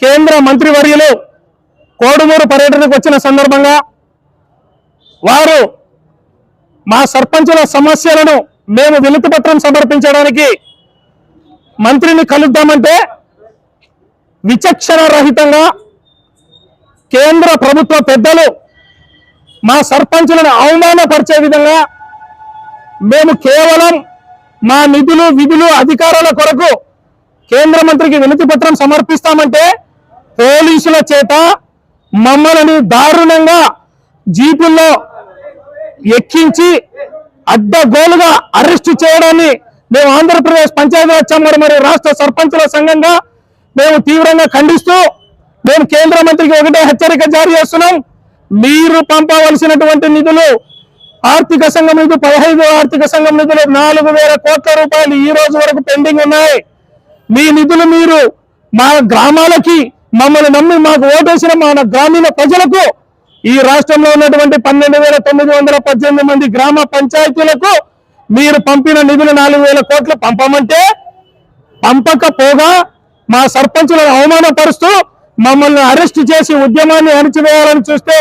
కేంద్ర మంత్రివర్యులు కోడుమూరు పర్యటనకు వచ్చిన సందర్భంగా వారు మా సర్పంచుల సమస్యలను మేము వినతి పత్రం సమర్పించడానికి మంత్రిని కలుద్దామంటే విచక్షణ రహితంగా కేంద్ర ప్రభుత్వ పెద్దలు మా సర్పంచులను అవమానపరిచే విధంగా మేము కేవలం మా నిధులు విధులు అధికారాల కొరకు కేంద్ర మంత్రికి వినతి పత్రం సమర్పిస్తామంటే పోలీసుల చేత మమ్మల్ని దారుణంగా జీపుల్లో ఎక్కించి అడ్డగోలుగా అరెస్టు చేయడాన్ని మేము ఆంధ్రప్రదేశ్ పంచాయతీరాజ్ మరియు రాష్ట్ర సర్పంచుల సంఘంగా మేము తీవ్రంగా ఖండిస్తూ మేము కేంద్ర మంత్రికి ఒకటే హెచ్చరిక జారీ చేస్తున్నాం. మీరు పంపవలసినటువంటి నిధులు ఆర్థిక సంఘం నిధులు 15వ ఆర్థిక సంఘం నిధులు 4,000 కోట్ల రూపాయలు ఈ రోజు వరకు పెండింగ్ ఉన్నాయి. మీ నిధులు మీరు మా గ్రామాలకి మమ్మల్ని నమ్మి మాకు ఓటేసిన మన గ్రామీణ ప్రజలకు ఈ రాష్ట్రంలో ఉన్నటువంటి 12,918 మంది గ్రామ పంచాయతీలకు మీరు పంపిన నిధులు 4,000 కోట్లు పంపమంటే పంపకపోగా మా సర్పంచులను అవమానపరుస్తూ మమ్మల్ని అరెస్ట్ చేసి ఉద్యమాన్ని అణిచివేయాలని చూస్తే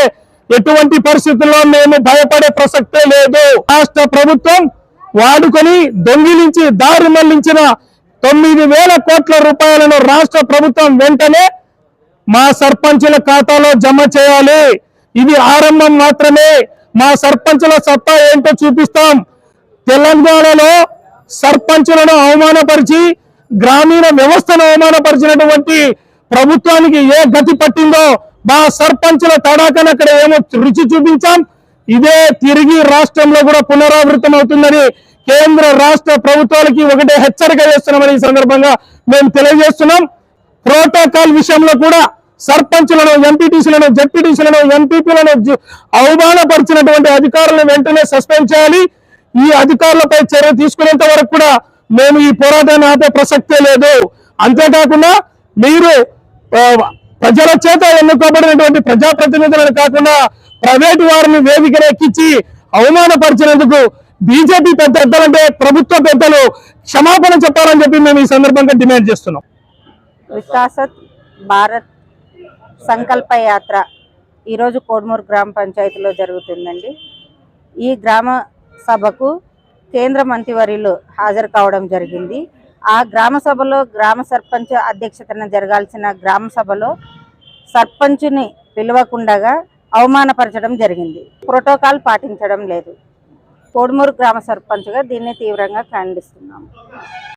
ఎటువంటి పరిస్థితుల్లో మేము భయపడే ప్రసక్తే లేదు. రాష్ట్ర ప్రభుత్వం వాడుకొని దొంగిలించి దారి మళ్లించిన 9,000 కోట్ల రూపాయలను రాష్ట్ర ప్రభుత్వం వెంటనే మా సర్పంచుల ఖాతాలో జమ చేయాలి. ఇది ఆరంభం మాత్రమే. మా సర్పంచుల సత్తా ఏంటో చూపిస్తాం. తెలంగాణలో సర్పంచులను అవమానపరిచి గ్రామీణ వ్యవస్థను అవమానపరిచినటువంటి ప్రభుత్వానికి ఏ గతి పట్టిందో మా సర్పంచుల తడాకను అక్కడ ఏమో రుచి చూపించాం. ఇదే తిరిగి రాష్ట్రంలో కూడా పునరావృతం అవుతుందని కేంద్ర రాష్ట్ర ప్రభుత్వాలకి ఒకటే హెచ్చరిక చేస్తున్నామని ఈ సందర్భంగా మేము తెలియజేస్తున్నాం. ప్రోటోకాల్ విషయంలో కూడా సర్పంచులను, ఎంపీటీసీలను, జడ్పీటీసీలను, ఎంపీపీలను అవమానపరిచినటువంటి అధికారులను వెంటనే సస్పెండ్ చేయాలి. ఈ అధికారులపై చర్య తీసుకునేంత వరకు కూడా మేము ఈ పోరాటాన్ని ఆపే ప్రసక్తే లేదు. అంతేకాకుండా మీరు ప్రజల చేత ఎన్నుకోబడినటువంటి ప్రజాప్రతినిధులను కాకుండా ప్రైవేటు వారిని వేదికను ఎక్కించి అవమానపరిచినందుకు బీజేపీ పెద్దలంటే ప్రభుత్వ పెద్దలు క్షమాపణ చెప్పాలని చెప్పి మేము ఈ సందర్భంగా డిమాండ్ చేస్తున్నాం. వికాసత్ భారత్ సంకల్ప యాత్ర ఈరోజు కోడుమూరు గ్రామ పంచాయతీలో జరుగుతుందండి. ఈ గ్రామ సభకు కేంద్ర మంత్రివర్యులు హాజరు కావడం జరిగింది. ఆ గ్రామ సభలో గ్రామ సర్పంచ్ అధ్యక్షతన జరగాల్సిన గ్రామ సభలో సర్పంచ్ని పిలవకుండగా అవమానపరచడం జరిగింది. ప్రోటోకాల్ పాటించడం లేదు. కోడుమూరు గ్రామ సర్పంచ్గా దీన్ని తీవ్రంగా ఖండిస్తున్నాము.